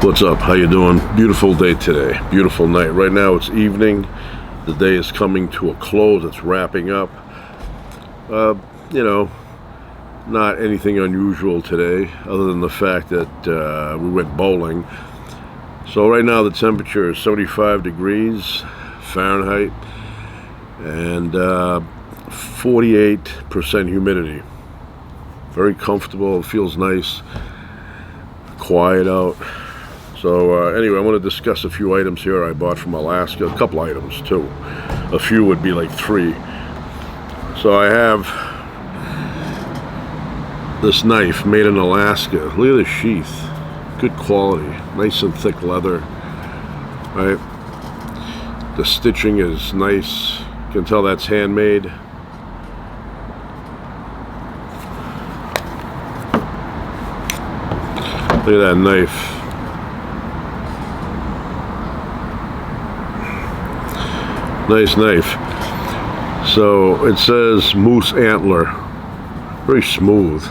What's up? How you doing? Beautiful day today. Beautiful night. Right now it's evening. The day is coming to a close. It's wrapping up. Not anything unusual today other than the fact that we went bowling. So right now the temperature is 75 degrees Fahrenheit and 48% humidity. Very comfortable. It feels nice. Quiet out. So anyway, I want to discuss a few items here I bought from Alaska. A couple items too. A few would be like 3. So I have this knife made in Alaska. Look at the sheath. Good quality. Nice and thick leather. Right? The stitching is nice. You can tell that's handmade. Look at that knife. Nice knife. So it says moose antler. Very smooth.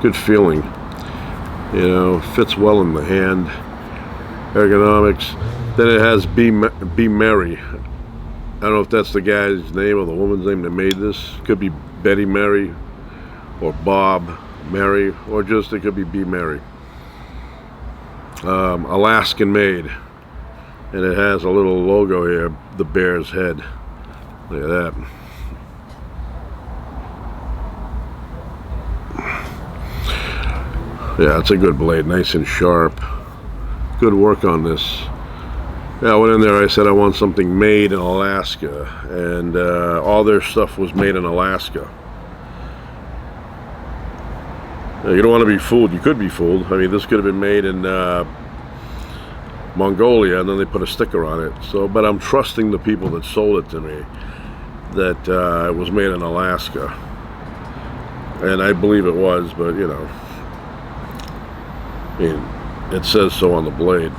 Good feeling. You know, fits well in the hand. Ergonomics. Then it has Be Merry. I don't know if that's the guy's name or the woman's name that made this. Could be Betty Merry or Bob Merry, or just it could be Be Merry. Alaskan made. And it has a little logo here, the bear's head. Look at that. Yeah, it's a good blade, nice and sharp. Good work on this. Yeah, I went in there, I said I want something made in Alaska, and all their stuff was made in Alaska. You don't want to be fooled. You could be fooled. I mean, this could have been made in Mongolia, and then they put a sticker on it. So, but I'm trusting the people that sold it to me that it was made in Alaska, and I believe it was. But you know, I mean, it says so on the blade.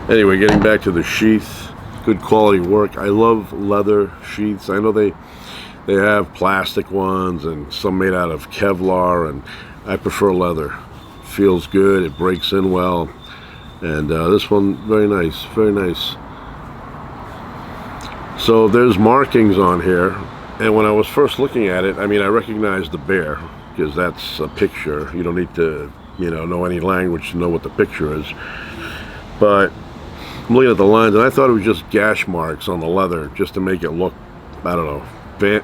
Anyway, getting back to the sheath, good quality work. I love leather sheaths. I know they have plastic ones and some made out of Kevlar, and I prefer leather. Feels good. It breaks in well. And this one, very nice, very nice. So there's markings on here, and when I was first looking at it, I mean, I recognized the bear because that's a picture. You don't need to, know any language to know what the picture is. But I'm looking at the lines, and I thought it was just gash marks on the leather just to make it look, I don't know,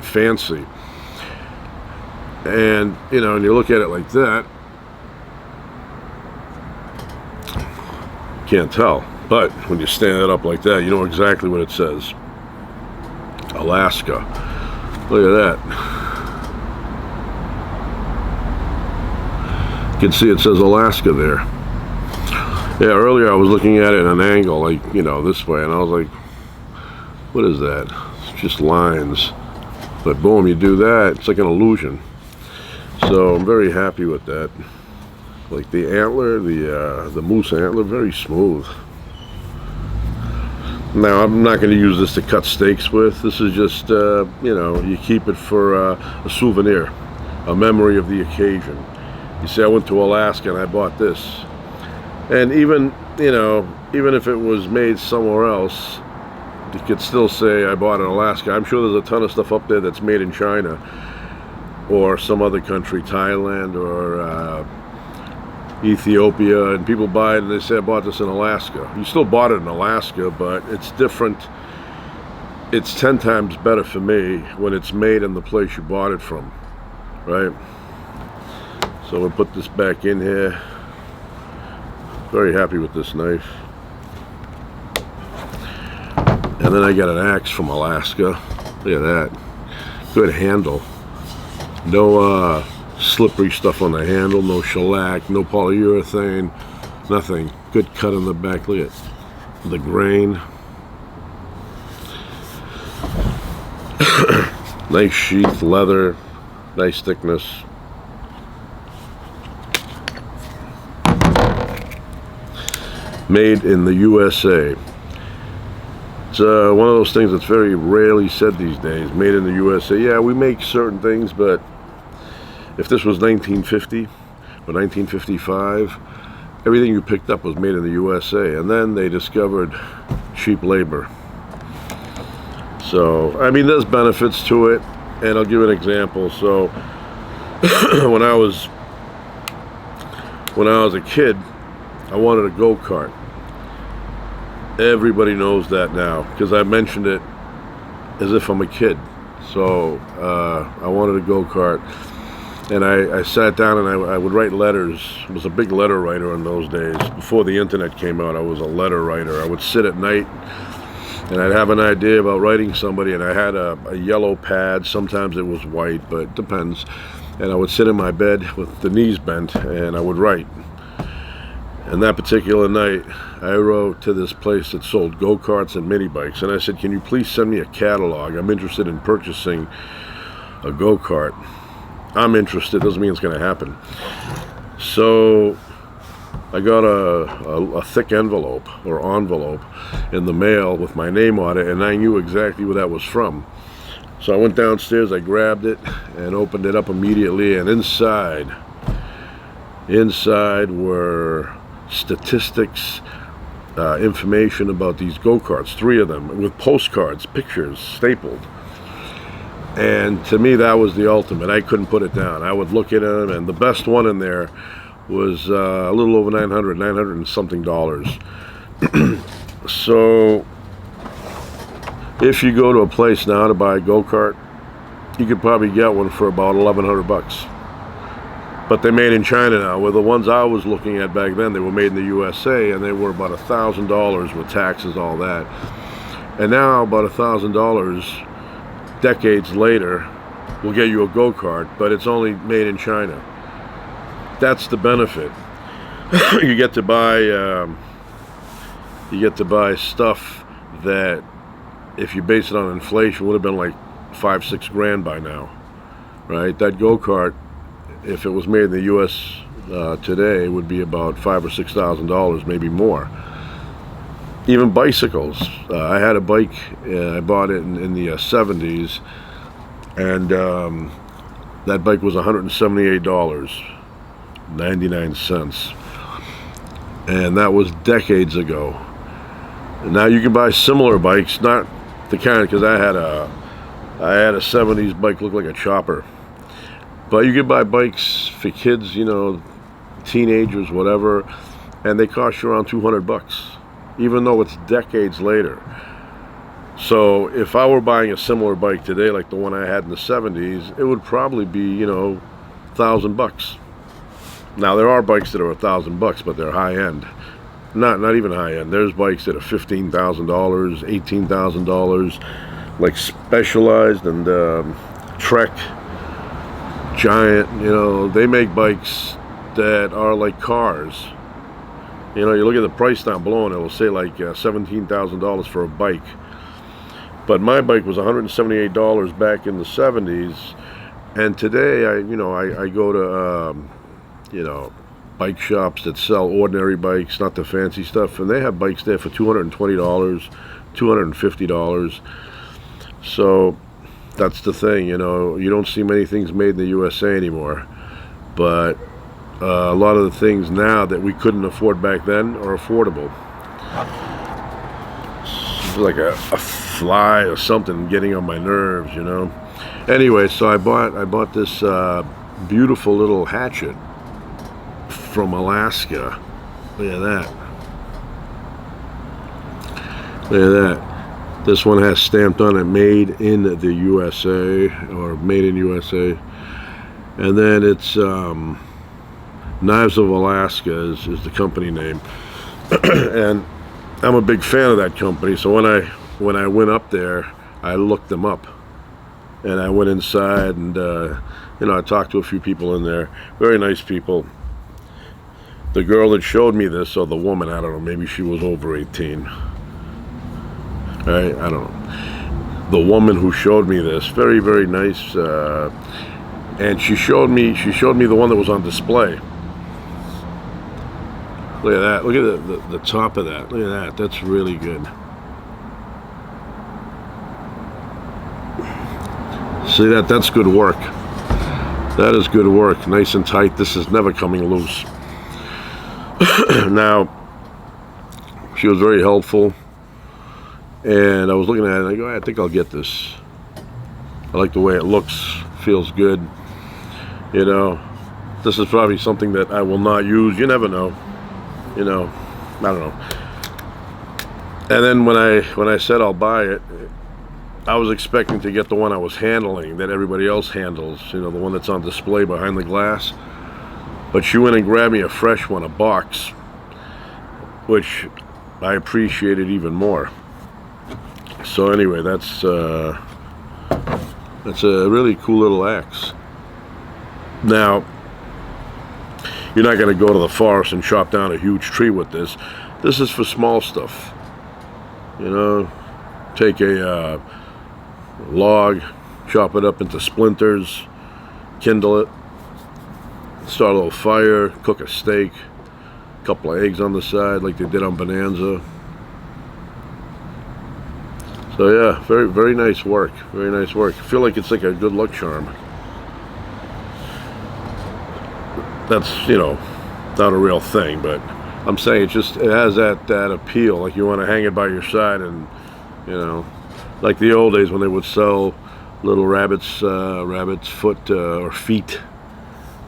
fancy. And and you look at it like that, can't tell, but when you stand it up like that, you know exactly what it says. Alaska. Look at that. You can see it says Alaska there. Yeah, earlier I was looking at it at an angle, like, this way, and I was like, what is that? It's just lines. But boom, you do that, it's like an illusion. So I'm very happy with that. Like the antler, the moose antler, very smooth. Now I'm not going to use this to cut steaks with. This is just, you keep it for a souvenir, a memory of the occasion. You say I went to Alaska and I bought this, and even if it was made somewhere else, you could still say I bought it in Alaska. I'm sure there's a ton of stuff up there that's made in China or some other country, Thailand or Ethiopia, and people buy it and they say I bought this in Alaska. You still bought it in Alaska, but it's different. It's 10 times better for me when it's made in the place you bought it from, right? So we'll put this back in here. Very happy with this knife. And then I got an axe from Alaska. Look at that. Good handle. No slippery stuff on the handle, no shellac, no polyurethane, nothing. Good cut on the back. Look at the grain. Nice sheath, leather, nice thickness. Made in the USA. It's one of those things that's very rarely said these days. Made in the USA. Yeah, we make certain things, but if this was 1950 or 1955, everything you picked up was made in the USA, and then they discovered cheap labor. So, I mean, there's benefits to it, and I'll give you an example. So, when I was a kid, I wanted a go-kart. Everybody knows that now, because I mentioned it as if I'm a kid. So, I wanted a go-kart. And I sat down and I would write letters. I was a big letter writer in those days. Before the internet came out, I was a letter writer. I would sit at night and I'd have an idea about writing somebody, and I had a yellow pad. Sometimes it was white, but it depends. And I would sit in my bed with the knees bent and I would write. And that particular night, I wrote to this place that sold go-karts and mini bikes. And I said, can you please send me a catalog? I'm interested in purchasing a go-kart. I'm interested, doesn't mean it's going to happen. So I got a thick envelope in the mail with my name on it, and I knew exactly where that was from. So I went downstairs, I grabbed it and opened it up immediately, and inside were statistics, information about these go-karts, 3 of them, with postcards, pictures stapled. And to me, that was the ultimate. I couldn't put it down. I would look at them, and the best one in there was a little over $900 and something. So if you go to a place now to buy a go-kart, you could probably get one for about $1,100. But they're made in China now. Where the ones I was looking at back then, they were made in the USA, and they were about $1,000 with taxes, all that. And now about $1,000 decades later will get you a go-kart, but it's only made in China. That's the benefit. You get to buy stuff that, if you base it on inflation, would have been like $5-6 grand by now, right? That go-kart, if it was made in the U.S. Today, would be about $5,000 or $6,000, maybe more. Even bicycles. I had a bike, I bought it in the 70s, and that bike was $178.99. And that was decades ago. And now you can buy similar bikes, not the kind, because I had a 70s bike, look like a chopper. But you can buy bikes for kids, you know, teenagers, whatever, and they cost you around $200. Even though it's decades later. So if I were buying a similar bike today, like the one I had in the 70s, it would probably be, you know, $1,000. Now there are bikes that are $1,000, but they're high end. Not even high end. There's bikes that are $15,000, $18,000, like Specialized and Trek, Giant. You know, they make bikes that are like cars. You know, you look at the price down below and it will say like $17,000 for a bike. But my bike was $178 back in the 70s. And today, I go to, bike shops that sell ordinary bikes, not the fancy stuff. And they have bikes there for $220, $250. So that's the thing, you know. You don't see many things made in the USA anymore. But a lot of the things now that we couldn't afford back then are affordable. It's like a fly or something getting on my nerves, you know. Anyway, so I bought this beautiful little hatchet from Alaska. Look at that. Look at that. This one has stamped on it, made in the USA, or made in USA. And then it's Knives of Alaska is the company name. And I'm a big fan of that company, so when I went up there, I looked them up. And I went inside and I talked to a few people in there. Very nice people. The girl that showed me this, or the woman, I don't know, maybe she was over 18. Right? I don't know. The woman who showed me this, very, very nice. And she showed me the one that was on display. Look at that. Look at the top of that. Look at that. That's really good. See that? That's good work. That is good work. Nice and tight. This is never coming loose. Now, she was very helpful, and I was looking at it and I go, I think I'll get this. I like the way it looks, feels good. You know, this is probably something that I will not use. You never know. You know, I don't know. And then when I said I'll buy it, I was expecting to get the one I was handling that everybody else handles, you know, the one that's on display behind the glass. But she went and grabbed me a fresh one, a box, which I appreciated even more. So anyway, that's a really cool little axe. Now, you're not going to go to the forest and chop down a huge tree with this. This is for small stuff. You know, take a log, chop it up into splinters, kindle it, start a little fire, cook a steak, a couple of eggs on the side like they did on Bonanza. So yeah, very, very nice work. Very nice work. I feel like it's like a good luck charm. That's, you know, not a real thing, but I'm saying it has that appeal. Like you want to hang it by your side, and you know, like the old days when they would sell little rabbit's foot or feet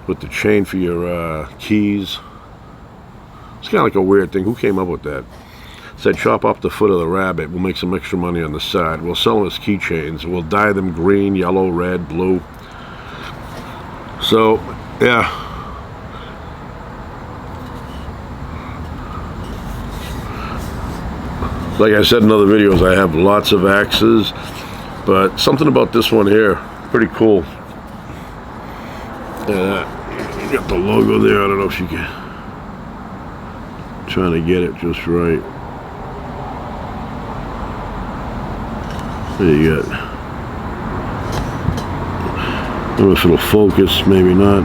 with the chain for your keys. It's kind of like a weird thing. Who came up with that? Said chop off the foot of the rabbit, we'll make some extra money on the side. We'll sell them as keychains. We'll dye them green, yellow, red, blue. So, yeah. Like I said in other videos, I have lots of axes, but something about this one here, pretty cool. Yeah, got the logo there. I don't know if you can. Trying to get it just right. There you go. I don't know if it'll focus, maybe not.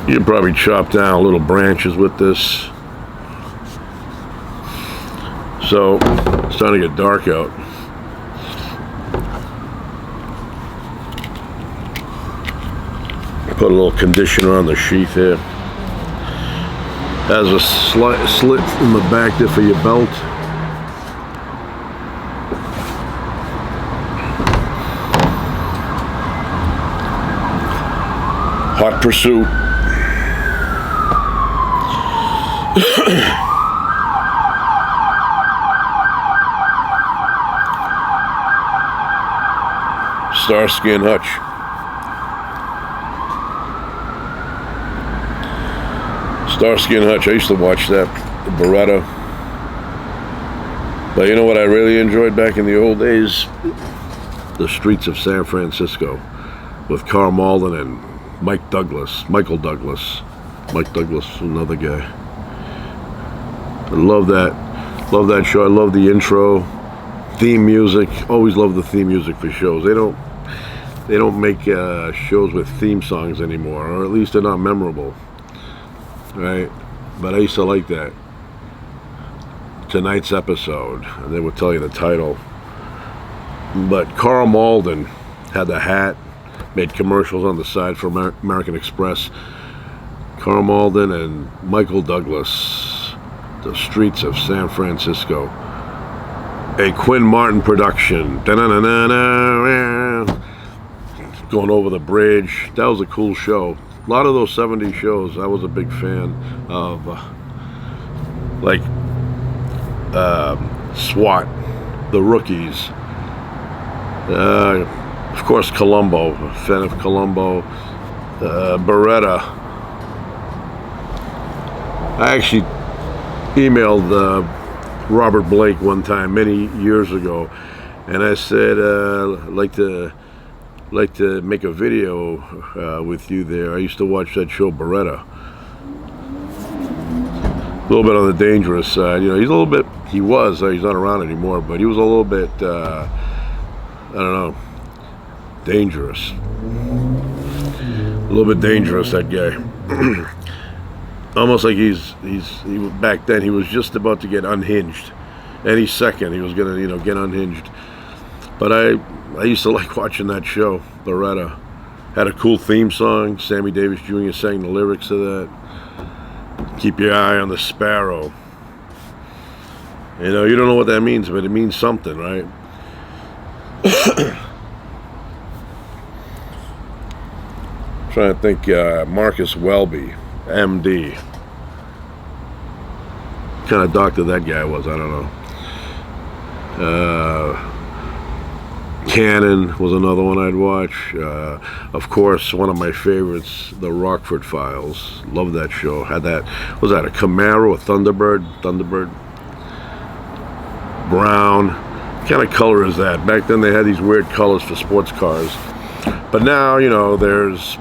You can probably chop down little branches with this. So it's starting to get dark out. Put a little conditioner on the sheath here. Has a slit in the back there for your belt. Hot Pursuit. Starsky and Hutch. Starsky and Hutch. I used to watch that, the Beretta. But you know what I really enjoyed back in the old days? The Streets of San Francisco with Karl Malden and Michael Douglas. Mike Douglas, another guy. I love that. Love that show. I love the intro. Theme music. Always love the theme music for shows. They don't make shows with theme songs anymore, or at least they're not memorable. Right? But I used to like that. Tonight's episode, and they would tell you the title. But Karl Malden had the hat, made commercials on the side for American Express. Karl Malden and Michael Douglas, The Streets of San Francisco. A Quinn Martin production. Going over the bridge. That was a cool show. A lot of those 70s shows I was a big fan of. Like SWAT, The Rookies. Of course, Columbo. A fan of Columbo. Beretta. I actually emailed Robert Blake one time many years ago, and I said I'd like to make a video with you there. I used to watch that show Beretta. A little bit on the dangerous side, you know. He's not around anymore, but he was a little bit I don't know, dangerous. A little bit dangerous, that guy. Almost like he back then he was just about to get unhinged. Any second he was gonna, get unhinged. But I I used to like watching that show. Loretta had a cool theme song. Sammy Davis Jr. sang the lyrics to that. Keep your eye on the sparrow. You know, you don't know what that means, but it means something, right? Trying to think, Marcus Welby, MD. What kind of doctor that guy was, I don't know. Cannon was another one I'd watch. Of course, one of my favorites, The Rockford Files. Love that show. Had that, was that a Camaro, a Thunderbird? Brown. What kind of color is that? Back then they had these weird colors for sports cars. But now, you know, there's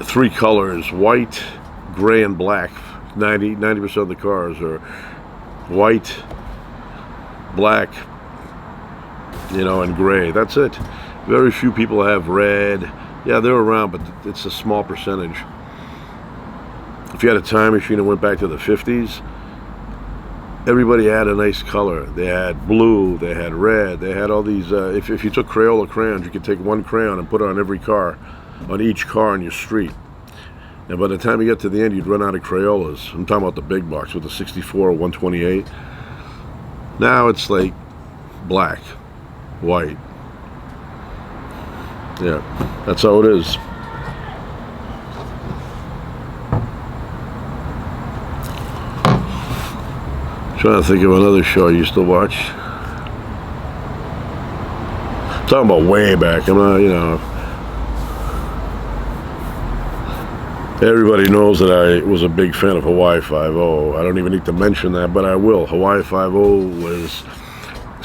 3 colors, white, gray, and black. 90% of the cars are white, black, you know, and gray. That's it. Very few people have red. Yeah, they're around, but it's a small percentage. If you had a time machine and went back to the 50s, everybody had a nice color. They had blue, they had red, they had all these, if you took Crayola crayons, you could take one crayon and put it on every car, on each car on your street. And by the time you get to the end, you'd run out of Crayolas. I'm talking about the big box with the 64 or 128. Now it's like black, white. Yeah, that's how it is. Trying to think of another show I used to watch. I'm talking about way back. I'm not, you know. Everybody knows that I was a big fan of Hawaii Five-0. I don't even need to mention that, but I will. Hawaii Five-0 was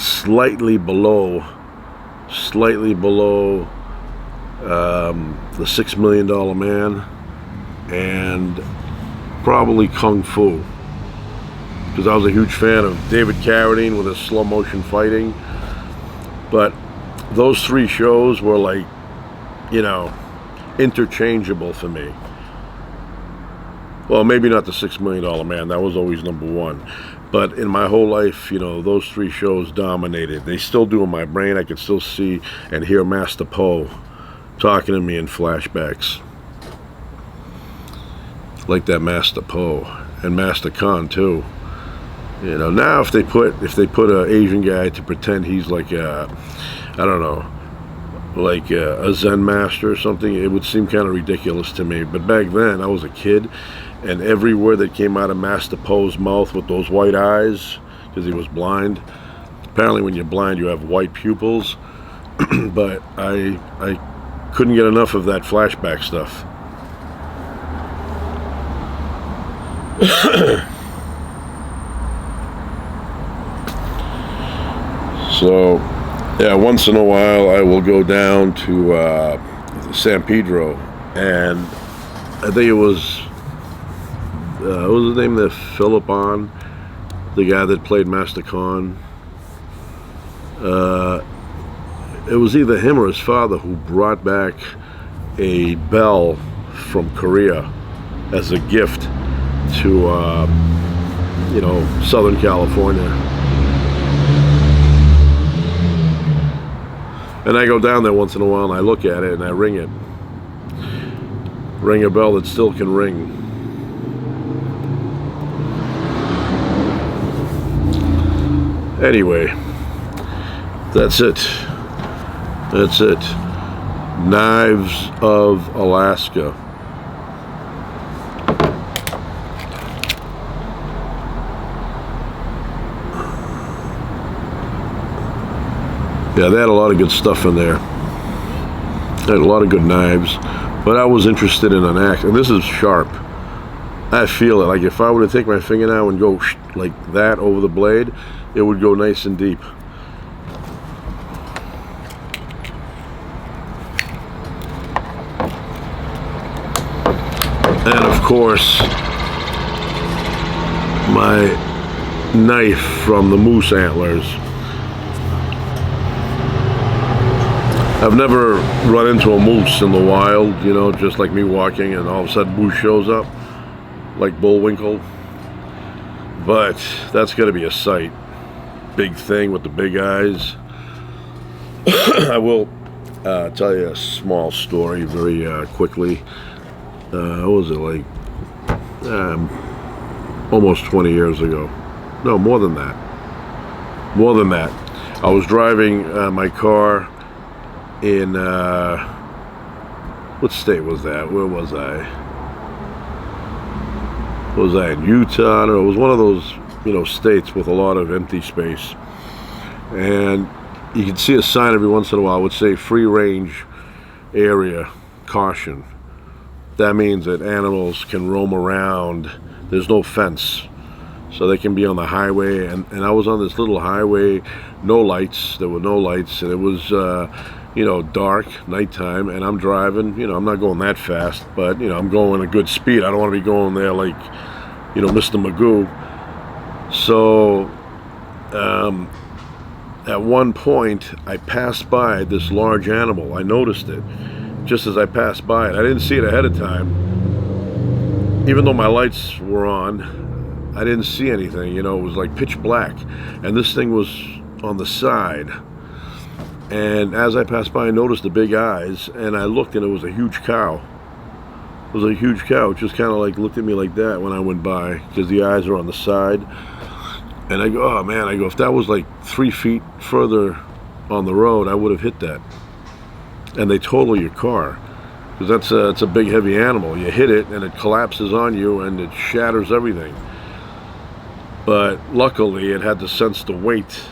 slightly below the $6 Million Man, and probably Kung Fu, because I was a huge fan of David Carradine with his slow motion fighting. But those 3 shows were like, you know, interchangeable for me. Well, maybe not the $6 Million Man, that was always #1. But in my whole life, you know, those 3 shows dominated. They still do in my brain. I can still see and hear Master Po talking to me in flashbacks. Like that Master Po. And Master Khan too. You know, now if they put an Asian guy to pretend he's like a, I don't know, like a Zen master or something, it would seem kind of ridiculous to me. But back then, I was a kid, and every word that came out of Master Po's mouth with those white eyes, because he was blind. Apparently when you're blind you have white pupils. But I couldn't get enough of that flashback stuff. So yeah, once in a while I will go down to San Pedro, and I think it was what was his name there? Philippon, the guy that played Master Khan. It was either him or his father who brought back a bell from Korea as a gift to you know, Southern California. And I go down there once in a while and I look at it and I ring it. Ring a bell that still can ring. Anyway, that's it. That's it. Knives of Alaska. Yeah, they had a lot of good stuff in there. They had a lot of good knives. But I was interested in an axe, and this is sharp. I feel it. Like if I were to take my fingernail and go like that over the blade, it would go nice and deep. And of course, my knife from the moose antlers. I've never run into a moose in the wild, you know, just like me walking and all of a sudden moose shows up, like Bullwinkle. But that's gonna be a sight. Big thing with the big eyes. I will tell you a small story very quickly. What was it, like almost 20 years ago? No, more than that. More than that. I was driving my car in what state was that? Where was I? Was I in Utah? I don't know. It was one of those, states with a lot of empty space, and you can see a sign every once in a while. It would say free range area, caution. That means that animals can roam around. There's no fence, so they can be on the highway. And I was on this little highway, no lights. There were no lights, and it was dark, nighttime, and I'm driving. I'm not going that fast, but I'm going a good speed. I don't want to be going there like Mr. Magoo. So at one point I passed by this large animal. I noticed it just as I passed by it. I didn't see it ahead of time. Even though my lights were on, I didn't see anything. It was like pitch black, and this thing was on the side. And as I passed by, I noticed the big eyes, and I looked, and it was a huge cow. It was a huge cow. It just kind of like looked at me like that when I went by, because the eyes are on the side. And I go, oh man, if that was like 3 feet further on the road, I would have hit that. And they total your car, because it's a big, heavy animal. You hit it, and it collapses on you, and it shatters everything. But luckily, it had the sense to wait,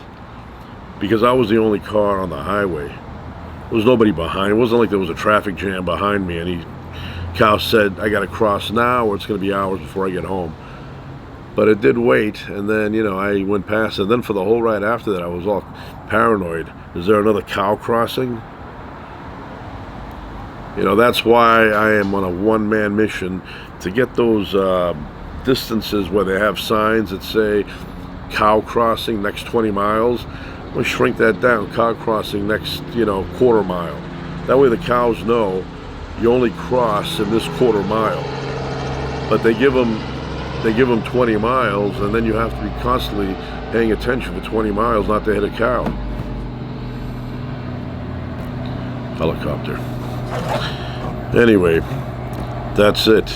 because I was the only car on the highway. There was nobody behind. It wasn't like there was a traffic jam behind me, and cow said, I got to cross now, or it's going to be hours before I get home. But it did wait, and then, I went past, and then for the whole ride after that, I was all paranoid. Is there another cow crossing? That's why I am on a one-man mission to get those distances where they have signs that say cow crossing next 20 miles. I'm going to shrink that down, cow crossing next, quarter mile. That way the cows know you only cross in this quarter mile. But they give them 20 miles, and then you have to be constantly paying attention for 20 miles not to hit a cow. Helicopter. Anyway, that's it.